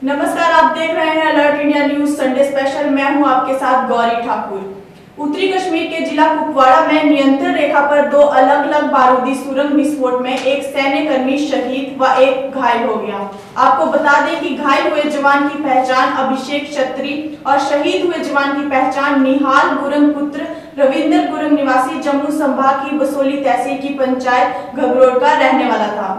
नमस्कार, आप देख रहे हैं alert India news Sunday special. मैं हूं आपके साथ गौरी ठाकुर। उत्तरी कश्मीर के जिला कुपवाड़ा में नियंत्रण रेखा पर दो अलग अलग बारूदी सुरंग विस्फोट में एक सैन्य कर्मी शहीद व एक घायल हो गया। आपको बता दें कि घायल हुए जवान की पहचान अभिषेक छत्री और शहीद हुए जवान की पहचान निहाल गुरंग पुत्र रविंदर गुरंग निवासी जम्मू संभाग की बसोली तहसील की पंचायत घबरोड़ का रहने वाला था।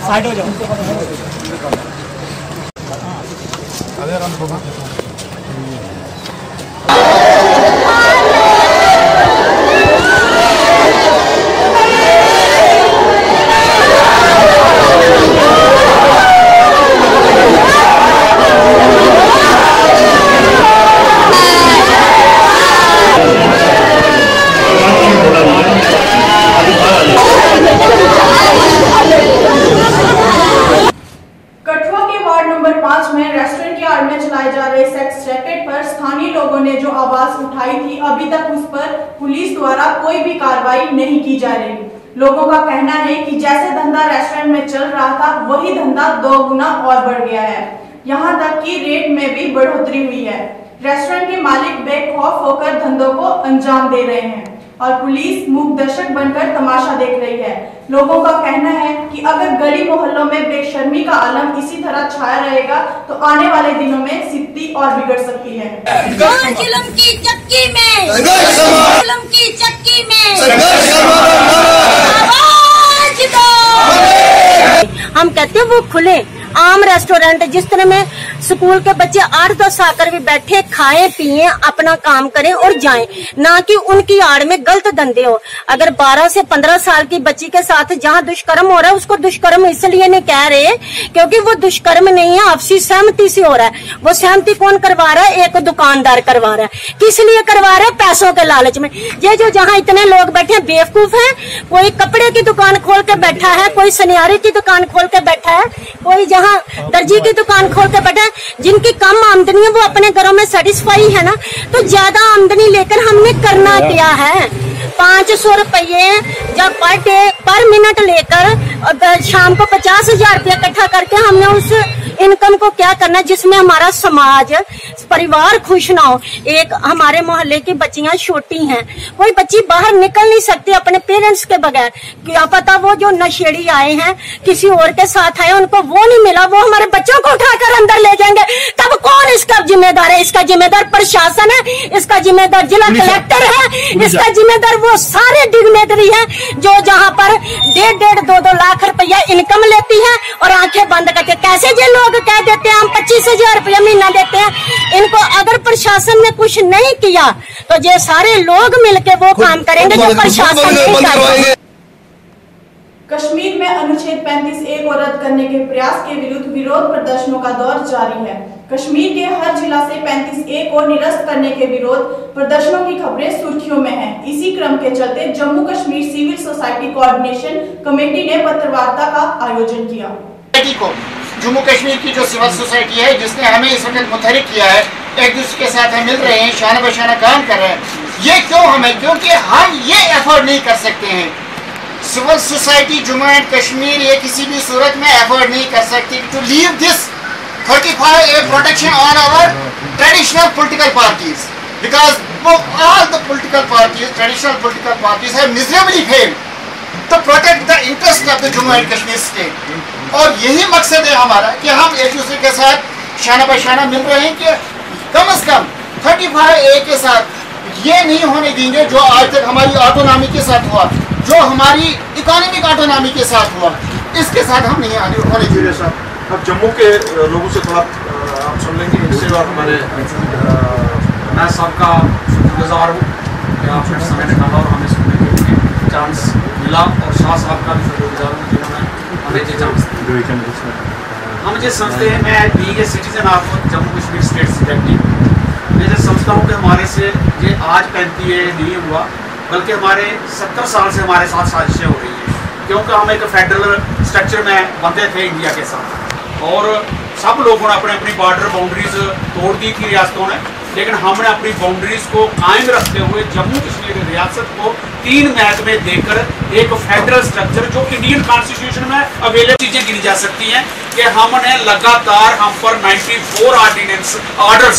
साइड हो जाओ। स्थानीय लोगों ने जो आवाज उठाई थी, अभी तक उस पर पुलिस द्वारा कोई भी कार्रवाई नहीं की जा रही। लोगों का कहना है कि जैसे धंधा रेस्टोरेंट में चल रहा था, वही धंधा 2 गुना और बढ़ गया है। यहां तक कि रेट में भी बढ़ोतरी हुई है। रेस्टोरेंट के मालिक बेखौफ होकर धंधों को अंजाम दे रहे हैं और पुलिस मूक दर्शक बनकर तमाशा देख रही है। लोगों का कहना है कि अगर गली मोहल्लों में बेशर्मी का आलम इसी तरह छाया रहेगा तो आने वाले दिनों में स्थिति और बिगड़ सकती है। जुल्म की चक्की में, जुल्म की चक्की में आवाज दो। हम कहते हैं वो खुले आम रेस्टोरेंट जिस तरह में स्कूल के बच्चे 8-10 आकर भी बैठे खाएं पिए अपना काम करें और जाएं, ना कि उनकी आड़ में गलत धंधे हो। अगर 12 से 15 साल की बच्ची के साथ जहां दुष्कर्म हो रहा है, उसको दुष्कर्म इसलिए नहीं कह रहे क्योंकि वो दुष्कर्म नहीं है, आपसी सहमति से हो रहा है। वो सहमति कौन करवा रहा है? एक दुकानदार करवा रहा है। किस लिए करवा रहा है? पैसों के लालच में। ये जो जहाँ इतने लोग बैठे बेवकूफ है, कोई कपड़े की दुकान खोल के बैठा है, कोई सुनियारी की दुकान खोल के बैठा है, कोई जहाँ दर्जी की दुकान खोल के बैठा है। जिनकी कम आमदनी है वो अपने घरों में सेटिस्फाई है ना, तो ज्यादा आमदनी लेकर हमने करना क्या है? 500 रुपये जब पर डे पर मिनट लेकर शाम को 50,000 रुपया इकट्ठा करके हमने उस इनकम को क्या करना जिसमें हमारा समाज परिवार खुश ना हो। एक हमारे मोहल्ले की बच्चियां छोटी हैं, कोई बच्ची बाहर निकल नहीं सकती अपने पेरेंट्स के बगैर। क्या पता वो जो नशेड़ी आए हैं किसी और के साथ आए, उनको वो नहीं मिला, वो हमारे बच्चों को उठाकर अंदर ले जाएंगे। तब कौन इसका जिम्मेदार है? इसका जिम्मेदार प्रशासन है, इसका जिम्मेदार जिला कलेक्टर है, इसका जिम्मेदार वो सारे डिग्नेटरी है जो जहाँ पर 1.5-2 लाख रुपया इनकम लेती है और आंखें बंद करके। कैसे जो लोग कह देते हैं हम 25,000 रुपया महीना देते हैं, इनको अगर प्रशासन ने कुछ नहीं किया तो ये सारे लोग मिलके वो काम करेंगे जो प्रशासन नहीं करता। कश्मीर में अनुच्छेद 35A को रद्द करने के प्रयास के विरुद्ध विरोध प्रदर्शनों का दौर जारी है। कश्मीर के हर जिला से 35A को निरस्त करने के विरोध प्रदर्शनों की खबरें सुर्खियों में हैं। इसी क्रम के चलते Jammu Kashmir civil society coordination committee ने पत्रवार्ता का आयोजन किया। जम्मू कश्मीर की जो सिविल सोसाइटी है जिसने हमें इस वक्त मुतहरिक किया है, एक दूसरे के साथ हम मिल रहे हैं, शाना बशाना काम कर रहे हैं। ये क्यों हमें? क्योंकि हम ये एफर्ट नहीं कर सकते हैं। Civil society Jammu and Kashmir ये किसी भी सूरत में एफर्ट नहीं कर सकती to leave this 35A protection on our traditional political parties, because all the political parties, traditional political parties have miserably failed to protect the interest of the Jammu and Kashmir state. और यही मकसद है हमारा कि हम एक दूसरे के साथ शाना बशाना मिल रहे हैं कि कम से कम 35A के साथ ये नहीं होने देंगे जो आज तक हमारी ऑटोनॉमी के साथ हुआ, जो हमारी इकोनॉमिक ऑटोनॉमी के साथ हुआ, इसके साथ हम नहीं आने होने देंगे। साहब अब जम्मू के लोगों से थोड़ा आप सुन लेंगे। इससे बात मैं सबका शुक्रगुजार हूँ कि आपने समय निकाला और हमें सुनने के लिए चांस मिला, और शाह साहब का भी शुक्रगुजार हूँ जिन्होंने हमें ये चांस दिया। हम ये समझते हैं, मैं being a citizen of Jammu Kashmir state secretary, समझता हूँ कि हमारे से ये आज 35 नहीं हुआ, बल्कि हमारे 70 साल से हमारे साथ साजिशें हो रही हैं, क्योंकि हम एक फेडरल स्ट्रक्चर में बंधे थे इंडिया के साथ, और सब लोगों ने अपने अपनी बॉर्डर बाउंड्रीज तोड़ दी थी रियासतों ने, लेकिन हमने अपनी बाउंड्रीज को कायम रखते हुए जम्मू कश्मीर रियासत को 3 महकमे देकर एक फेडरल स्ट्रक्चर जो इंडियन कॉन्स्टिट्यूशन में अवेलेबल चीजें गिनी जा सकती हैं कि हमने लगातार हम पर 94 ऑर्डर्स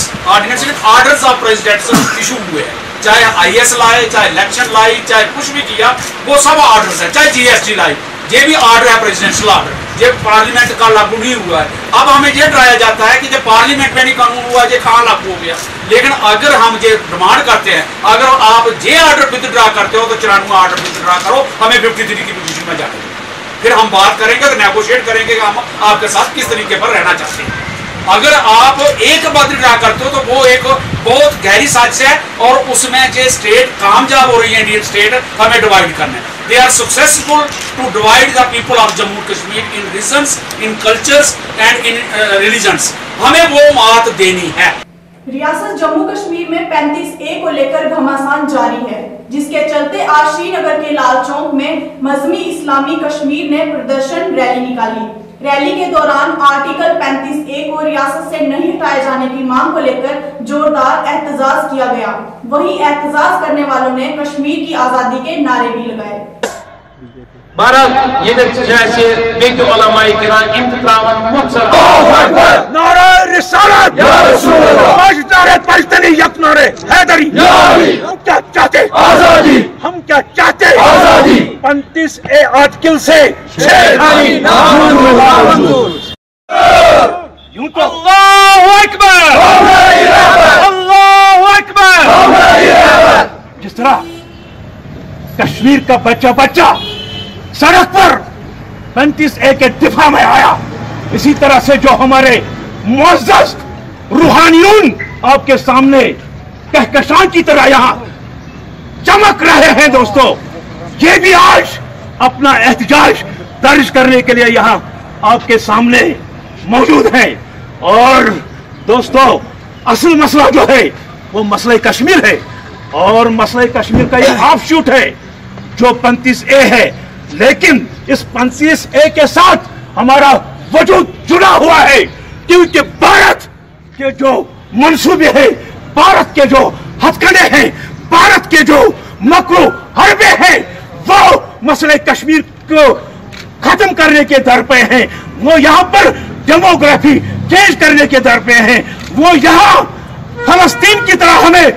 ऑफ प्रेसिडेंट्स इशू हुए हैं, चाहे IS लाए, चाहे इलेक्शन लाई, चाहे कुछ भी किया, वो सब ऑर्डर्स है, चाहे GST लाई, ये भी ऑर्डर है, प्रेसिडेंशियल ऑर्डर, ये पार्लियामेंट का लागू नहीं हुआ है। अब हमें ये डराया जाता है कि जब पार्लियामेंट में नहीं कानून हुआ, ये कहाँ लागू हो गया। लेकिन अगर हम ये डिमांड करते हैं, अगर आप ये ऑर्डर विदड्रा करते हो तो 94 ऑर्डर विदड्रा करो, हमें 53 की पोजीशन में जाने, फिर हम बात करेंगे, तो नेगोशिएट करेंगे कि हम आपके साथ किस तरीके पर रहना चाहते हैं। अगर आप एक बात विदड्रा करते हो तो वो एक बहुत गहरी साजिश है, और उसमें जो स्टेट कामयाब हो रही है, इंडियन स्टेट हमें डिवाइड करना है। They are successful to divide the people of Jammu Kashmir in regions, in cultures and in religions. हमें वो मात देनी है। रियासत जम्मू कश्मीर में 35A को लेकर घमासान जारी है, जिसके चलते आज श्रीनगर के लाल चौक में मजहबी इस्लामी कश्मीर ने प्रदर्शन रैली निकाली। रैली के दौरान आर्टिकल 35A को रियासत से नहीं हटाए जाने की मांग को लेकर जोरदार एहतजाज किया गया। वहीं एहतजाज करने वालों ने कश्मीर की आजादी के नारे भी लगाए। हम क्या चाहते? आजादी। हम क्या चाहते? आजादी। 35A आर्टिकल से छेड़खानी नामंजूर। यूं तो अल्लाहु अकबर, अल्लाहु अकबर। जिस तरह कश्मीर का बच्चा बच्चा सड़क पर 35A के दिफा में आया, इसी तरह से जो हमारे मुअज़्ज़ज़ रूहानियून आपके सामने कहकशां की तरह यहां चमक रहे हैं दोस्तों, ये भी आज अपना एहतजाज दर्ज करने के लिए यहां आपके सामने मौजूद हैं। और दोस्तों, असल मसला जो है वो मसले कश्मीर है, और मसले कश्मीर का ये ऑफशूट है जो 35A है, लेकिन इस 35A के साथ हमारा वजूद जुड़ा हुआ है, क्योंकि भारत के जो मंसूबे हैं, भारत के जो हथकंडे हैं, भारत के जो मकरू हरबे हैं, वो मसले कश्मीर को खत्म करने के दर पे हैं, वो यहाँ पर डेमोग्राफी चेंज करने के दर पे हैं, वो यहाँ फलस्तीन की तरह हमें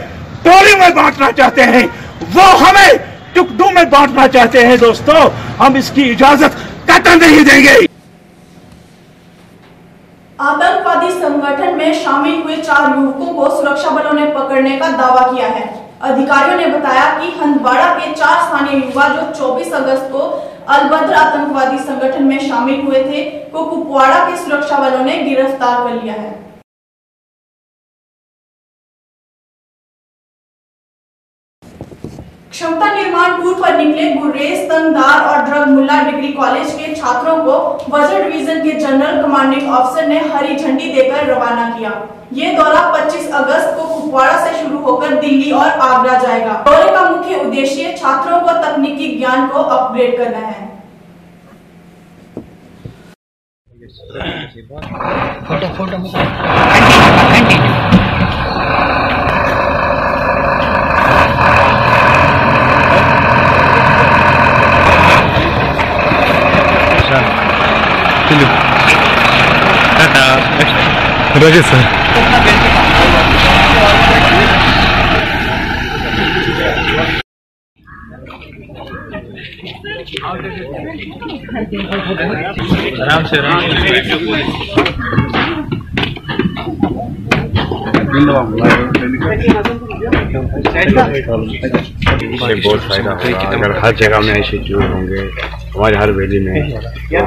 टोली में बांटना चाहते हैं, वो हमें टुकड़ों में बांटना चाहते हैं। दोस्तों, हम इसकी इजाजत कतई नहीं देंगे। आतंकवादी संगठन में शामिल हुए 4 युवकों को सुरक्षा बलों ने पकड़ने का दावा किया है। अधिकारियों ने बताया कि हंदवाड़ा के 4 स्थानीय युवा जो 24 अगस्त को अलबद्र आतंकवादी संगठन में शामिल हुए थे, को कुपवाड़ा के सुरक्षा बलों ने गिरफ्तार कर लिया है। क्षमता निर्माण टूर पर निकले गुर्रेज, तंगदार और ड्रग मुल्ला डिग्री कॉलेज के छात्रों को वजर डिवीजन के जनरल कमांडिंग ऑफिसर ने हरी झंडी देकर रवाना किया। ये दौरा 25 अगस्त को कुपवाड़ा से शुरू होकर दिल्ली और आगरा जाएगा। दौरे का मुख्य उद्देश्य छात्रों को तकनीकी ज्ञान को अपग्रेड करना है। राजेश सर, आराम से बहुत फायदा होगा अगर हर जगह में ऐसे टूर होंगे। हमारे हर वैली में तो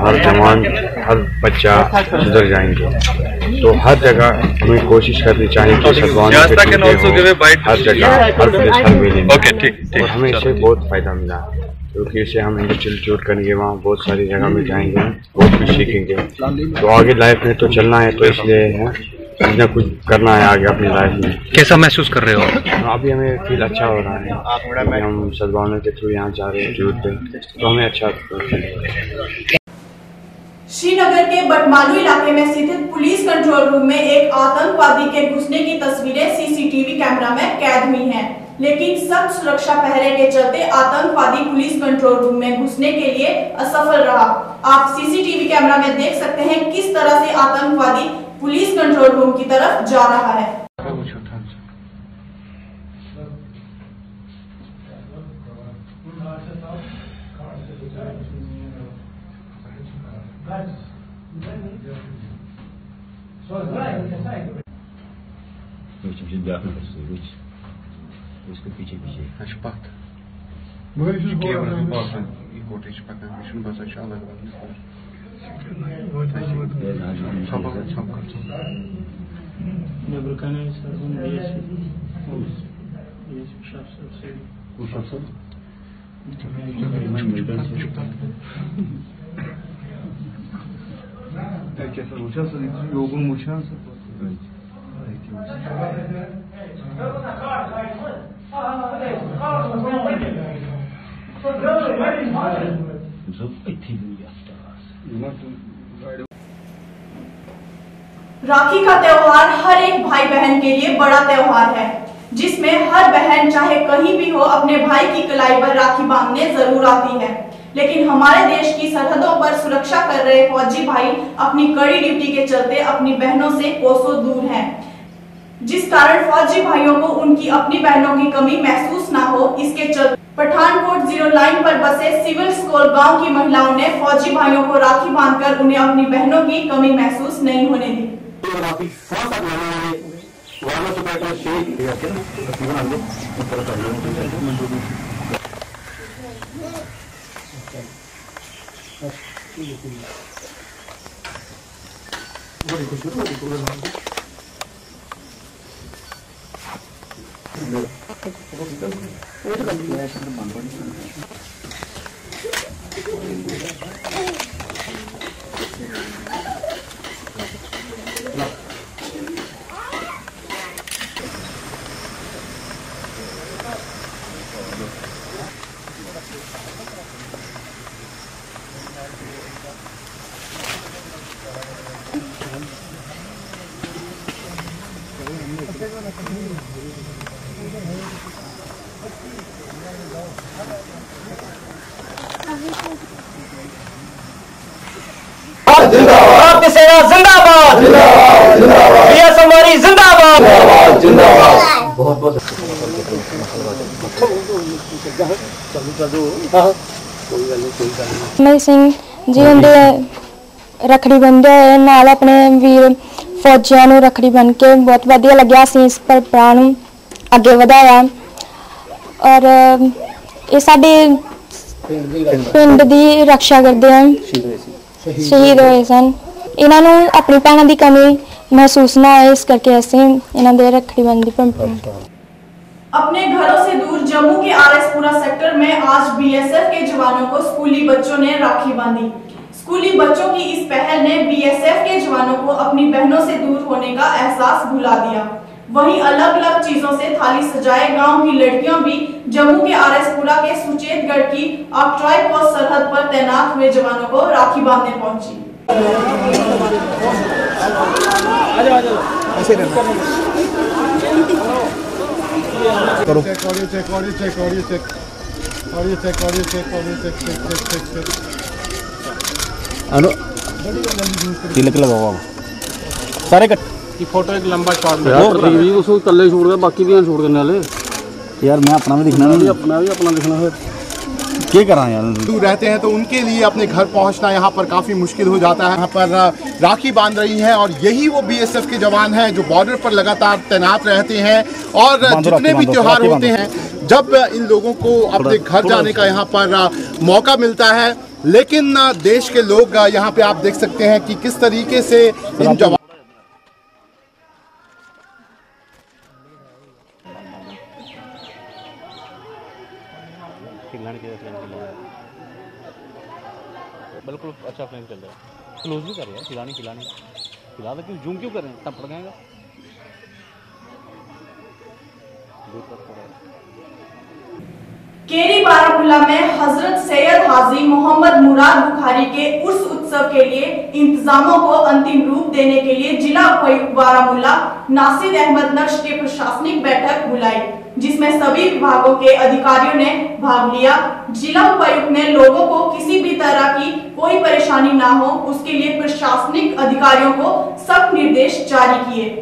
हर जवान, हर बच्चा सुधर जाएंगे। तो हर जगह हमें कोशिश करनी चाहिए कि हर जगह, हर प्लेस, हर वैली में। और हमें इससे बहुत फायदा मिला, क्योंकि इसे हम इंस्टीट्यूट करेंगे, वहाँ बहुत सारी जगह में जाएंगे, बहुत कुछ सीखेंगे। तो आगे लाइफ में तो चलना है, तो इसलिए है कुछ ना कुछ करना है आगे अपनी लाइफ में। कैसा महसूस कर रहे हो? अभी हमें फील अच्छा हो रहा है। अभी हम सद्भावना के थ्रू यहाँ जा रहे हैं ट्यूट पे, तो हमें अच्छा फील हो रहा है। श्रीनगर के बटमालू इलाके में स्थित पुलिस कंट्रोल रूम में एक आतंकवादी के घुसने की तस्वीरें सीसीटीवी कैमरा में कैद हुई हैं। लेकिन सख्त सुरक्षा पहरे के चलते आतंकवादी पुलिस कंट्रोल रूम में घुसने के लिए असफल रहा। आप सीसीटीवी कैमरा में देख सकते हैं किस तरह से आतंकवादी पुलिस कंट्रोल रूम की तरफ जा रहा है। उसके पीछे पीछे राखी का त्योहार हर एक भाई बहन के लिए बड़ा त्योहार है, जिसमें हर बहन चाहे कहीं भी हो अपने भाई की कलाई पर राखी बांधने जरूर आती है। लेकिन हमारे देश की सरहदों पर सुरक्षा कर रहे फौजी भाई अपनी कड़ी ड्यूटी के चलते अपनी बहनों से कोसों दूर हैं, जिस कारण फौजी भाइयों को उनकी अपनी बहनों की कमी महसूस ना हो। इसके चलते पठानकोट 0 लाइन पर बसे सिविल स्कूल गांव की महिलाओं ने फौजी भाइयों को राखी बांधकर उन्हें अपनी बहनों की कमी महसूस नहीं होने दी। भारतीय सेना जिंदाबाद, बीएस हमारी जिंदाबाद, जिंदाबाद। बहुत बहुत मैं सिंह जी उनके रखड़ी बंधे होए नाल अपने वीर फौजियां नूं रखड़ी बन के बहुत वधिया लग्या। असीं इस परंपरा नूं अगे वधाया और ये साडे पिंड दी रक्षा करदे हैं, शहीद होए सन। इन्हां नूं अपनी भैणां दी कमी महसूस ना होए, इस करके असीं इन्हां दे रखड़ी बंधन दी परंपरा। अपने घरों से दूर जम्मू के आरएसपुरा सेक्टर में आज बीएसएफ के जवानों को स्कूली बच्चों ने राखी बांधी। स्कूली बच्चों की इस पहल ने बीएसएफ के जवानों को अपनी बहनों से दूर होने का एहसास भुला दिया। वहीं अलग अलग चीजों से थाली सजाए गांव की लड़कियां भी जम्मू के आरएसपुरा के सुचेतगढ़ की ऑक्ट्रॉय पोस्ट सरहद पर तैनात हुए जवानों को राखी बांधने पहुंची। तिलक लगाओ सारे की फोटो एक लंबा शॉट उसको कल्ले छोड़ दे, बाकी भी छोड़ देने वाले। यार मैं अपना भी दिखना नहीं, अपना भी अपना दिखना है, क्या करा यार। दूर रहते हैं तो उनके लिए अपने घर पहुंचना यहाँ पर काफ़ी मुश्किल हो जाता है। यहाँ पर राखी बांध रही हैं और यही वो बीएसएफ के जवान हैं जो बॉर्डर पर लगातार तैनात रहते हैं और जितने भी त्योहार होते हैं जब इन लोगों को अपने घर जाने का यहाँ पर मौका मिलता है। लेकिन देश के लोग यहाँ पे आप देख सकते हैं कि किस तरीके से इन जवान बिल्कुल अच्छा फ्लेम चल रहा है, क्लोज भी कर रहे हैं, खिलानी फिलहाल क्यों जूम क्यों करें, तब पड़ जाएगा। केरी बारामूला में हजरत सैयद हाजी मोहम्मद मुराद बुखारी के उर्स उत्सव के लिए इंतजामों को अंतिम रूप देने के लिए जिला उपायुक्त बारामूला नासिर अहमद नक्श की प्रशासनिक बैठक बुलाई, जिसमें सभी विभागों के अधिकारियों ने भाग लिया। जिला उपायुक्त ने लोगों को किसी भी तरह की कोई परेशानी ना हो, उसके लिए प्रशासनिक अधिकारियों को सख्त निर्देश जारी किए।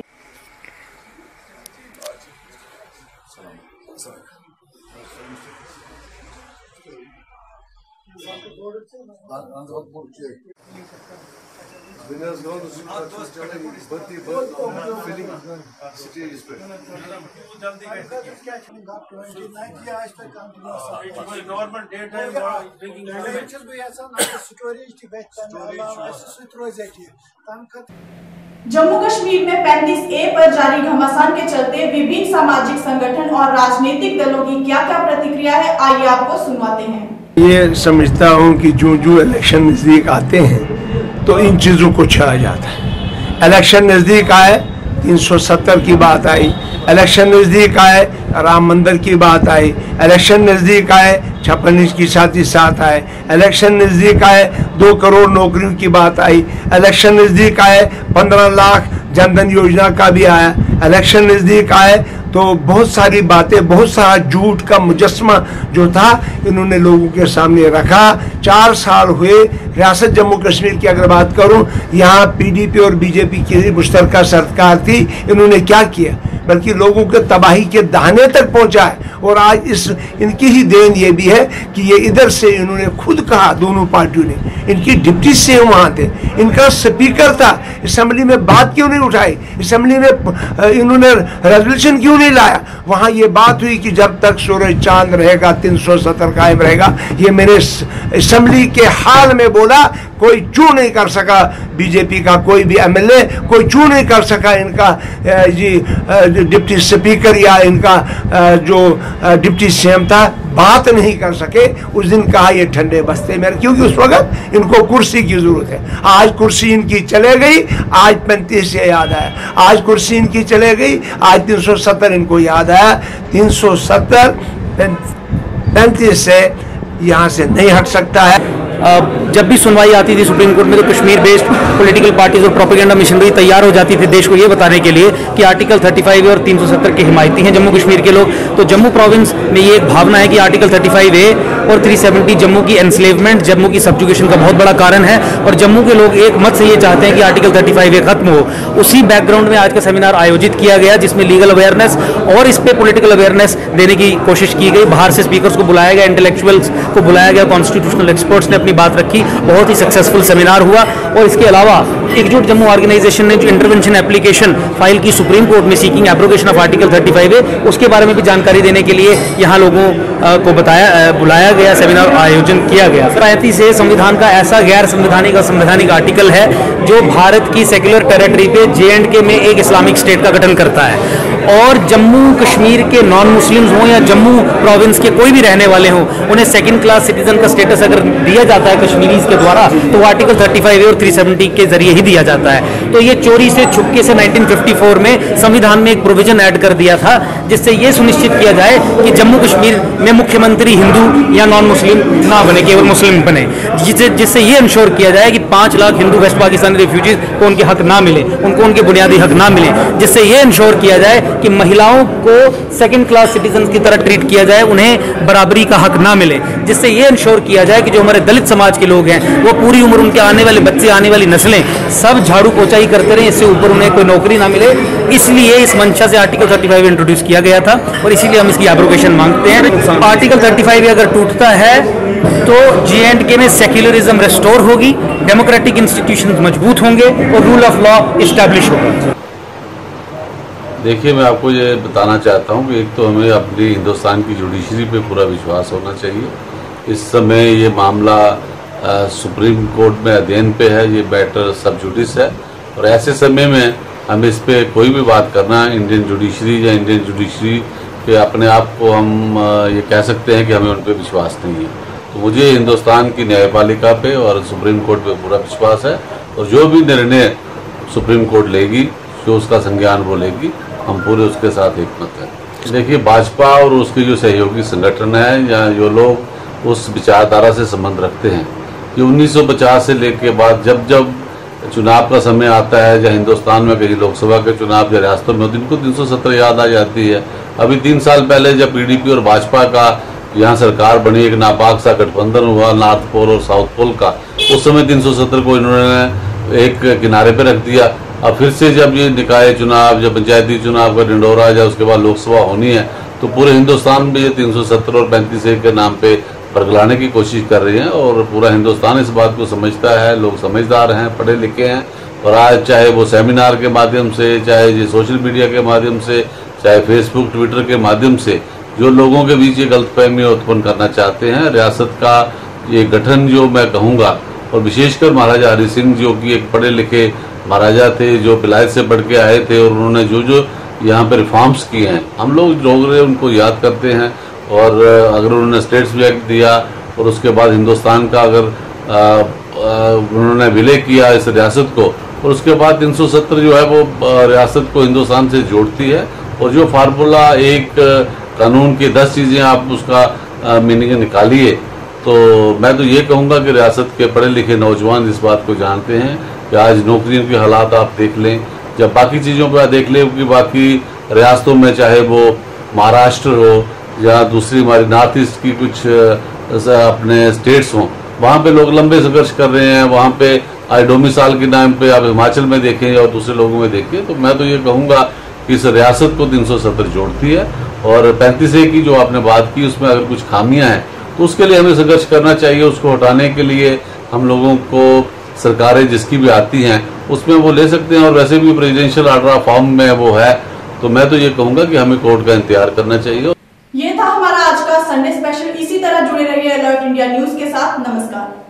जम्मू कश्मीर में 35A पर जारी घमासान के चलते विभिन्न सामाजिक संगठन और राजनीतिक दलों की क्या-क्या प्रतिक्रिया है, आइए आपको सुनवाते हैं। ये समझता हूँ कि जो इलेक्शन नज़दीक आते हैं तो इन चीज़ों को छा जाता है। इलेक्शन नज़दीक आए 370 की बात आई, इलेक्शन नज़दीक आए राम मंदिर की बात आई, इलेक्शन नज़दीक आए 56 इंच की छाती साथ आए, इलेक्शन नज़दीक आए 2 करोड़ नौकरियों की बात आई, इलेक्शन नज़दीक आए 15 लाख जनधन योजना का भी आया, इलेक्शन नज़दीक आए तो बहुत सारी बातें, बहुत सारा झूठ का मुजस्मा जो था इन्होंने लोगों के सामने रखा। 4 साल हुए रियासत जम्मू कश्मीर की अगर बात करूं, यहाँ पीडीपी और बीजेपी की मुश्तरका सरकार थी, इन्होंने क्या किया बल्कि लोगों के तबाही के दहाने तक पहुंचा है। और आज इनकी ही देन ये भी है कि ये इधर से इन्होंने खुद कहा, दोनों पार्टियों ने, इनकी डिप्टी सीएम वहाँ थे, इनका स्पीकर था, असेंबली में बात क्यों नहीं उठाई, असेंबली में इन्होंने रेजोल्यूशन क्यों नहीं लाया। वहाँ ये बात हुई कि जब तक सूरज चांद रहेगा 370 कायम रहेगा। ये मैंने असेंबली के हाल में बोला, कोई चू नहीं कर सका, बीजेपी का कोई भी एमएलए कोई चू नहीं कर सका इनका डिप्टी स्पीकर या इनका जो डिप्टी सीएम था, बात नहीं कर सके। उस दिन कहा ये ठंडे बस्ते में, क्योंकि उस वक्त इनको कुर्सी की जरूरत है। आज कुर्सी इनकी चले गई, आज 35 से याद आया, आज कुर्सी इनकी चले गई, आज 370 इनको याद आया। 370 35 से यहाँ से नहीं हट सकता है। जब भी सुनवाई आती थी सुप्रीम कोर्ट में तो कश्मीर बेस्ड पॉलिटिकल पार्टीज और प्रोपेगेंडा मशीनरी तैयार हो जाती थी देश को ये बताने के लिए कि आर्टिकल 35A और 370 के हिमायती हैं जम्मू कश्मीर के लोग। तो जम्मू प्रोविंस में ये एक भावना है कि आर्टिकल 35A और 370 जम्मू की एनस्लेवमेंट, जम्मू की सब्जुगेशन का बहुत बड़ा कारण है और जम्मू के लोग एक मत से ये चाहते हैं कि आर्टिकल 35A खत्म हो। उसी बैकग्राउंड में आज का सेमिनार आयोजित किया गया जिसमें लीगल अवेयरनेस और इस पे पॉलिटिकल अवेयरनेस देने की कोशिश की गई। बाहर से स्पीकर्स को बुलाया गया, इंटेलेक्चुअल्स को बुलाया गया, कॉन्स्टिट्यूशनल एक्सपर्ट्स ने अपनी बात रखी। बहुत ही सक्सेसफुल सेमिनार हुआ। और इसके अलावा एकजुट जम्मू ऑर्गेनाइजेशन ने जो इंटरवेंशन एप्लीकेशन फाइल की सुप्रीम कोर्ट में seeking abrogation of article 35A, उसके बारे में भी जानकारी देने के लिए यहाँ लोगों को बुलाया गया, सेमिनार आयोजन किया गया। 35A संविधान का ऐसा गैर संवैधानिक आर्टिकल है जो भारत की सेक्युलर टेरिटरी पे J&K में एक इस्लामिक स्टेट का गठन करता है। और जम्मू कश्मीर के नॉन मुस्लिम्स हों या जम्मू प्रोविंस के कोई भी रहने वाले हों, उन्हें सेकंड क्लास सिटीजन का स्टेटस अगर दिया जाता है कश्मीरीज के द्वारा तो वो आर्टिकल 35A और 370 के जरिए ही दिया जाता है। तो ये चोरी से छुपके से 1954 में संविधान में एक प्रोविजन ऐड कर दिया था जिससे ये सुनिश्चित किया जाए कि जम्मू कश्मीर में मुख्यमंत्री हिंदू या नॉन मुस्लिम ना बने, केवल मुस्लिम बने, जिससे ये इंश्योर किया जाए कि 5 लाख हिंदू वेस्ट पाकिस्तानी रिफ्यूजीज को उनके हक ना मिले, उनको उनके बुनियादी हक ना मिले, जिससे ये इंश्योर किया जाए कि महिलाओं को सेकंड क्लास सिटीजन की तरह ट्रीट किया जाए, उन्हें बराबरी का हक ना मिले, जिससे ये इंश्योर किया जाए कि जो हमारे दलित समाज के लोग हैं वो पूरी उम्र, उनके आने वाले बच्चे, आने वाली नस्लें सब झाड़ू पोछाई करते रहे, इससे ऊपर उन्हें कोई नौकरी ना मिले। इसलिए इस मंशा से आर्टिकल 35 इंट्रोड्यूस किया गया था और इसीलिए हम इसकी एब्रोगेशन मांगते हैं। आर्टिकल 35 अगर टूटता है तो J&K में सेक्युलरिज्म रेस्टोर होगी, डेमोक्रेटिक इंस्टीट्यूशंस मजबूत होंगे और रूल ऑफ लॉ इस्टेब्लिश होगा। देखिए, मैं आपको ये बताना चाहता हूँ कि एक तो हमें अपनी हिंदुस्तान की जुडिशरी पे पूरा विश्वास होना चाहिए। इस समय ये मामला सुप्रीम कोर्ट में अध्ययन पे है, ये मैटर सब जुडिस है और ऐसे समय में हम इस पे कोई भी बात करना, इंडियन जुडिशरी या इंडियन जुडिशरी पे अपने आप को हम ये कह सकते हैं कि हमें उन पे विश्वास नहीं है। तो मुझे हिंदुस्तान की न्यायपालिका पे और सुप्रीम कोर्ट पे पूरा विश्वास है और जो भी निर्णय सुप्रीम कोर्ट लेगी, जो उसका संज्ञान वो लेगी। हम पूरे उसके साथ एकमत हैं। देखिए, भाजपा और उसके जो सहयोगी संगठन है या जो लोग उस विचारधारा से संबंध रखते हैं कि 1950 से लेके बाद जब जब चुनाव का समय आता है, या हिंदुस्तान में कहीं लोकसभा के चुनाव या रियासतों में, इनको 370 याद आ जाती है। अभी 3 साल पहले जब पीडीपी और भाजपा का यहाँ सरकार बनी, एक नापाक सा गठबंधन हुआ नॉर्थ पोल और साउथ पोल का, उस समय 370 को इन्होंने एक किनारे पे रख दिया। अब फिर से जब ये निकाय चुनाव, जब पंचायती चुनाव का ढिंढोरा, या उसके बाद लोकसभा होनी है, तो पूरे हिंदुस्तान में ये 370 और 35A के नाम पे बरगलाने की कोशिश कर रही हैं। और पूरा हिंदुस्तान इस बात को समझता है, लोग समझदार हैं, पढ़े लिखे हैं। और आज चाहे वो सेमिनार के माध्यम से, चाहे ये सोशल मीडिया के माध्यम से, चाहे फेसबुक ट्विटर के माध्यम से जो लोगों के बीच ये गलतफहमी उत्पन्न करना चाहते हैं, रियासत का ये गठन जो मैं कहूँगा, और विशेषकर महाराजा हरि सिंह जो कि एक पढ़े लिखे महाराजा थे, जो विलायत से बढ़ के आए थे, और उन्होंने जो जो यहाँ पे रिफॉर्म्स किए हैं, हम लोग उनको याद करते हैं। और अगर उन्होंने स्टेट्स एक्ट दिया और उसके बाद हिंदुस्तान का अगर उन्होंने विलय किया इस रियासत को, और उसके बाद 370 जो है वो रियासत को हिंदुस्तान से जोड़ती है। और जो फार्मूला एक कानून की 10 चीज़ें आप उसका मीनिंग निकालिए, तो मैं तो ये कहूँगा कि रियासत के पढ़े लिखे नौजवान इस बात को जानते हैं कि आज नौकरियों के हालात आप देख लें, जब बाकी चीज़ों पर देख लें कि बाकी रियासतों में, चाहे वो महाराष्ट्र हो या दूसरी हमारी नॉर्थ ईस्ट की कुछ अपने स्टेट्स हों, वहाँ पे लोग लंबे संघर्ष कर रहे हैं। वहाँ पे आई डोमिसाइल के नाम पे आप हिमाचल में देखें और दूसरे लोगों में देखें, तो मैं तो ये कहूँगा कि इस रियासत को 370 जोड़ती है। और 35A की जो आपने बात की, उसमें अगर कुछ खामियां हैं तो उसके लिए हमें संघर्ष करना चाहिए। उसको हटाने के लिए हम लोगों को सरकारें जिसकी भी आती हैं उसमें वो ले सकते हैं, और वैसे भी प्रेसिडेंशियल ऑर्डर फॉर्म में वो है। तो मैं तो ये कहूँगा कि हमें कोर्ट का इंतजार करना चाहिए। ये था हमारा आज का संडे स्पेशल। इसी तरह जुड़े रहिए अलर्ट इंडिया न्यूज के साथ। नमस्कार।